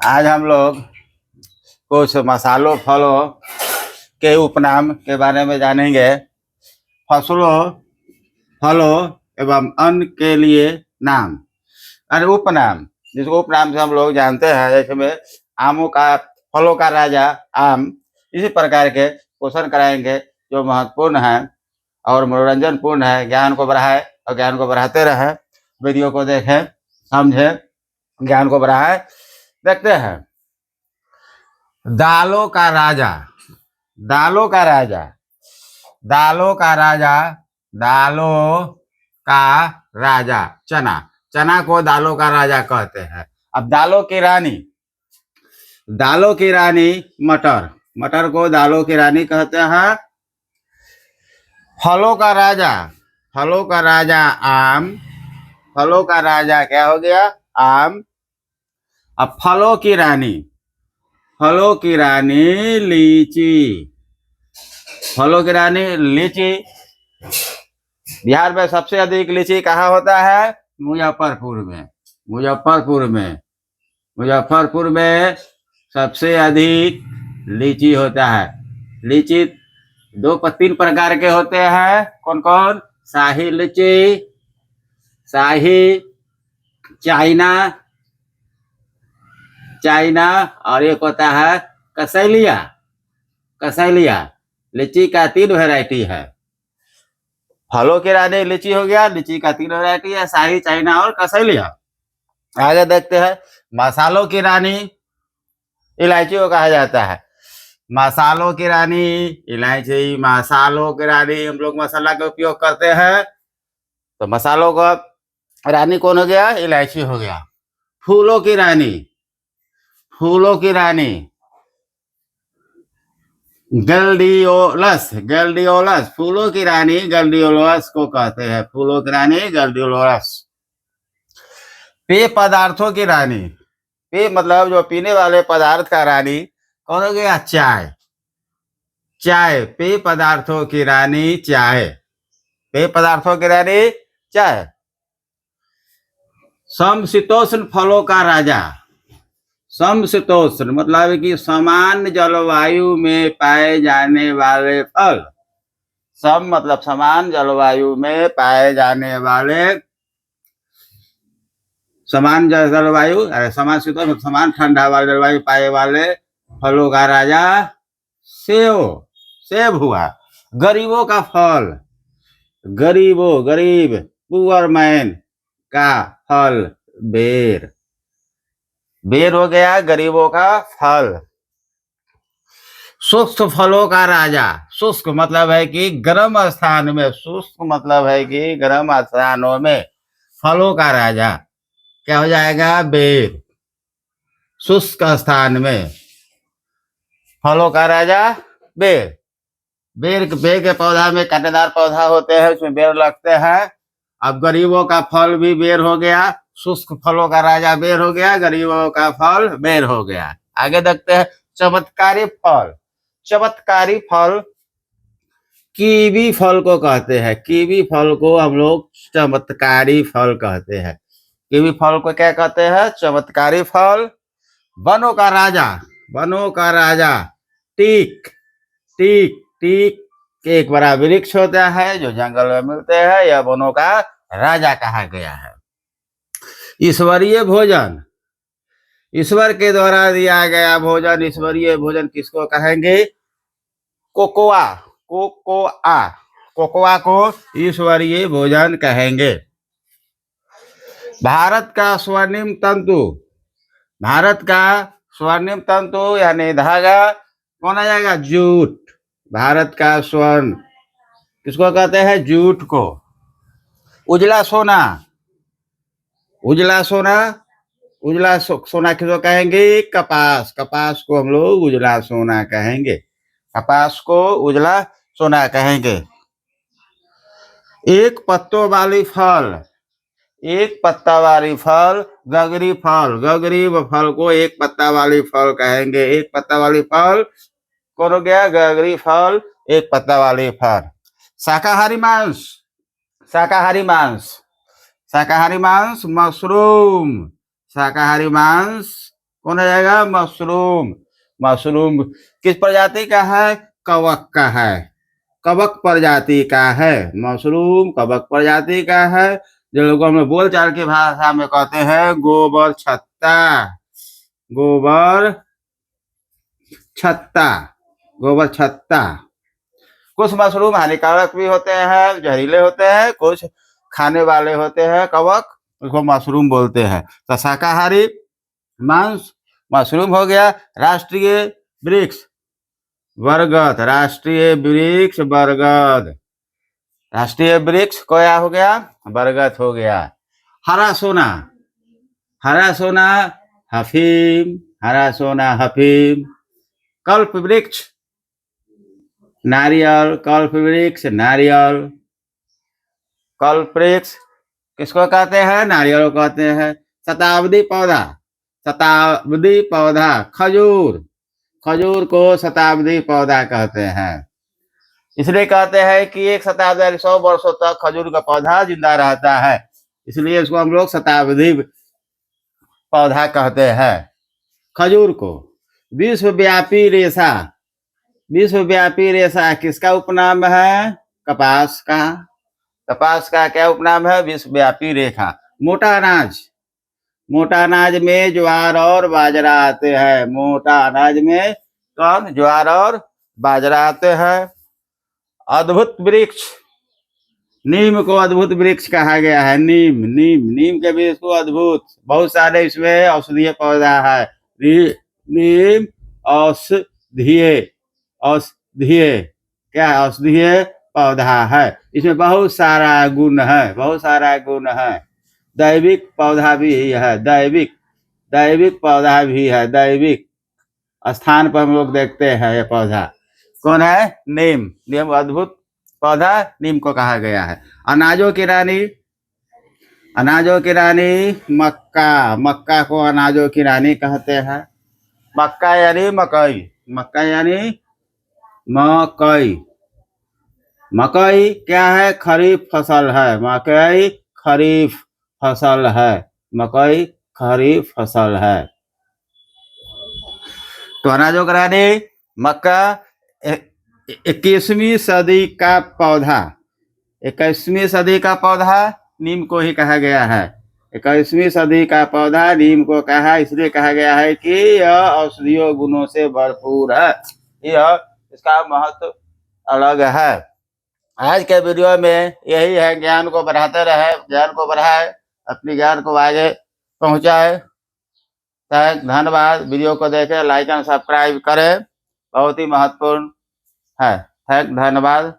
आज हम लोग कुछ मसालों फलों के उपनाम के बारे में जानेंगे। फसलों फलों एवं अन्न के लिए नाम अरे उपनाम, जिसको उपनाम से हम लोग जानते हैं। जैसे में आमों का, फलों का राजा आम। इसी प्रकार के क्वेश्चन कराएंगे जो महत्वपूर्ण है और मनोरंजन पूर्ण है, ज्ञान को बढ़ाए और ज्ञान को बढ़ाते रहे। वीडियो को देखें, समझें, ज्ञान को बढ़ाए। देखते हैं। दालों का राजा, दालों का राजा, दालों का राजा, दालों का राजा चना। चना को दालों का राजा कहते हैं। अब दालों की रानी, दालों की रानी मटर, मटर को दालों की रानी कहते हैं। फलों का राजा, फलों का राजा आम, फलों का राजा क्या हो गया? आम। अब फलों की रानी, फलों की रानी लीची, फलों की रानी लीची। बिहार में सबसे अधिक लीची कहाँ होता है? मुजफ्फरपुर में, मुजफ्फरपुर में, मुजफ्फरपुर में सबसे अधिक लीची होता है। लीची तीन प्रकार के होते हैं। कौन कौन? शाही लीची, शाही, चाइना, चाइना, और एक होता है कसैलिया। कसैलिया लीची का 3 वैरायटी है। फलों की रानी लीची हो गया, लीची का 3 वैरायटी है, शाही, चाइना और कसैलिया। आगे देखते हैं। मसालों की रानी इलायची को कहा जाता है। मसालों की रानी इलायची, मसालों की रानी हम लोग मसाला का उपयोग करते हैं, तो मसालों का रानी कौन हो गया? इलायची हो गया। फूलों की रानी, फूलों की रानी गैलडियोलस, गैलडियोलस, फूलों की रानी गैलडियोलस को कहते हैं। फूलों की रानी गैलडियोलस। पेय पदार्थों की रानी, पेय मतलब जो पीने वाले पदार्थ का रानी कौन हो गया? चाय, चाय, पेय पदार्थों की रानी चाय, पेय पदार्थों की रानी चाय। समशीतोष्ण फलों का राजा, समशीतोष्ण मतलब कि समान जलवायु में पाए जाने वाले फल। सम मतलब समान जलवायु में पाए जाने वाले, समान जलवायु, समान शीतोष्ण समान ठंडा वाले जलवायु पाए वाले फलों का राजा सेब, सेब हुआ। गरीबों का फल, गरीबों, गरीब, पुअर मैन का फल बेर, बेर हो गया गरीबों का फल। शुष्क फलों का राजा, शुष्क मतलब है कि गर्म स्थान में, शुष्क मतलब है कि गर्म स्थानों में फलों का राजा क्या हो जाएगा? बेर। शुष्क स्थान में फलों का राजा बेर। बेर, बेर के पौधा में कांटेदार पौधा होते हैं, उसमें बेर लगते हैं। अब गरीबों का फल भी बेर हो गया। शुष्क फलों का राजा बेर हो गया, गरीबों का फल बेर हो गया। आगे देखते हैं। चमत्कारी फल, चमत्कारी फल कीवी फल को कहते हैं। कीवी फल को हम लोग चमत्कारी फल कहते हैं। कीवी फल को क्या कहते हैं? चमत्कारी फल। वनों का राजा, वनों का राजा टीक, टीक, टीक के एक बड़ा वृक्ष होता है जो जंगल में मिलते हैं, यह वनों का राजा कहा गया है। ईश्वरीय भोजन, ईश्वर के द्वारा दिया गया भोजन, ईश्वरीय भोजन किसको कहेंगे? कोकोआ, कोकोआ, कोकोआ को ईश्वरीय भोजन कहेंगे। भारत का स्वर्णिम तंतु, भारत का स्वर्णिम तंतु यानी धागा कौन आ जाएगा? जूट। भारत का स्वर्ण किसको कहते हैं? जूट को। उजला सोना, उजला सोना, उजला सोना किसको कहेंगे? कपास, कपास को हम लोग उजला सोना कहेंगे, कपास को उजला सोना कहेंगे। एक पत्तों वाली फल, एक पत्ता वाली फल गगरी फल, गगरी फल को एक पत्ता वाली फल कहेंगे। एक पत्ता वाली फल कौन हो गया? गगरी फल, एक पत्ता वाली फल। शाकाहारी मांस, शाकाहारी मांस, शाकाहारी मांस मशरूम, शाकाहारी मांस कौन आ जाएगा? मशरूम। मशरूम किस प्रजाति का है? कवक का है, कवक प्रजाति का है। मशरूम कवक प्रजाति का है, जो लोग हम बोलचाल की भाषा में कहते हैं गोबर छत्ता। गोबर छत्ता, गोबर छत्ता। कुछ मशरूम हानिकारक भी होते हैं, जहरीले होते हैं, कुछ खाने वाले होते हैं कवक, उसको मशरूम बोलते हैं। तो शाकाहारी मांस मशरूम हो गया। राष्ट्रीय वृक्ष बरगद, राष्ट्रीय वृक्ष बरगद, राष्ट्रीय वृक्ष क्या हो गया? बरगद हो गया। हरा सोना, हरा सोना हफीम, हरा सोना हफीम। कल्प वृक्ष नारियल, कल्प वृक्ष नारियल। कल्प वृक्ष किसको कहते हैं? नारियल को कहते हैं। शताब्दी पौधा, शताब्दी पौधा खजूर, खजूर को शताब्दी पौधा कहते हैं। इसलिए कहते हैं कि 1 शताब्दी 100 वर्षों तक खजूर का पौधा जिंदा रहता है, इसलिए इसको हम लोग शताब्दी पौधा कहते हैं। खजूर को विश्वव्यापी रेशा, विश्वव्यापी रेशा किसका उपनाम है? कपास का। कपास का क्या उपनाम है? विश्वव्यापी रेखा। मोटा अनाज, मोटा अनाज में ज्वार और बाजरा आते हैं। मोटा अनाज में कौन? ज्वार और बाजरा आते हैं। अद्भुत वृक्ष, नीम को अद्भुत वृक्ष कहा गया है। नीम, नीम, नीम के वृक्ष को अद्भुत, बहुत सारे इसमें औषधीय पौधा है। नीम औषधीय, औषधीय क्या? औषधीय पौधा है। इसमें बहुत सारा गुण है, बहुत सारा गुण है। दैविक पौधा भी है, दैविक, दैविक पौधा भी है। दैविक स्थान पर हम लोग देखते हैं ये पौधा। कौन है? नीम। नीम अद्भुत पौधा नीम को कहा गया है। अनाजों की रानी, अनाजों की रानी मक्का, मक्का को अनाजों की रानी कहते हैं। मक्का यानी मकई, मक्का यानी मकई। मकई क्या है? खरीफ फसल है। मकई खरीफ फसल है, मकई खरीफ फसल है। तो अनाजों का रानी मक्का 21वीं सदी का पौधा, 21वीं सदी का पौधा नीम को ही कहा गया है। 21वीं सदी का पौधा नीम को कहा इसलिए कहा गया है कि यह औषधीय गुणों से भरपूर है, यह इसका महत्व अलग है। आज के वीडियो में यही है, ज्ञान को बढ़ाते रहे, ज्ञान को बढ़ाए, अपने ज्ञान को आगे पहुंचाए। धन्यवाद। वीडियो को देखें, लाइक एंड सब्सक्राइब करें, बहुत ही महत्वपूर्ण है। धन्यवाद।